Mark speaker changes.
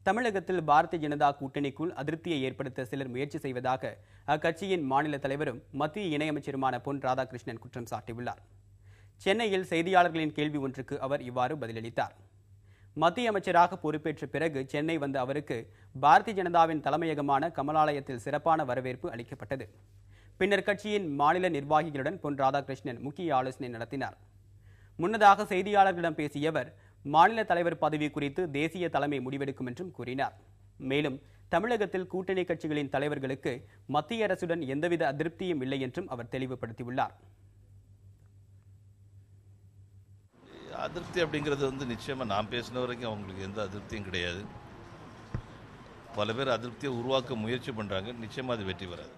Speaker 1: தமிழகத்தில் பாரதிய ஜனதா கூட்டணிக்குள் அதிருப்தியை ஏற்படுத்த சிலர் முயற்சி செய்வதாக அக்கட்சியின் மாநில தலைவரும் மத்திய இணையமைச்சருமான பொன் ராதாகிருஷ்ணன் குற்றம் சாட்டியுள்ளார். சென்னையில் செய்தியாளர்களின் கேள்வி ஒன்றுக்கு அவர் இவ்வாறு பதிலளித்தார். மத்திய அமைச்சராக பொறுப்பேற்ற பிறகு சென்னை வந்த அவருக்கு பாரதிய ஜனதாவின் தலைமையகமான கமலாலயத்தில் சிறப்பான வரவேற்பு அளிக்கப்பட்டது. பின்னர் கட்சியின் மாநில நிர்வாகிகளுடன் பொன் ராதாகிருஷ்ணன் முக்கிய ஆலோசனை நடத்தினார். முன்னதாக செய்தியாளர்களிடம் பேசிய அவர் மாநில தலைவர் பதவி குறித்து தேசிய தலைமை முடிவெடுக்கும் என்றும் கூறினார். மேலும் தமிழகத்தில் கூட்டணி கட்சிகளின் தலைவர்களுக்கு மத்திய அரசுடன் எந்தவித அதிருப்தியும் இல்லை என்றும் அவர் தெளிவுபடுத்தியுள்ளார்.
Speaker 2: அதிருப்தி அப்படிங்கிறது நிச்சயமா நான் பேசின வரைக்கும் அவங்களுக்கு எந்த அதிருப்தியும் கிடையாது. பல பேர் அதிருப்தியை உருவாக்க முயற்சி பண்றாங்க. நிச்சயமா அது வெற்றி வராது.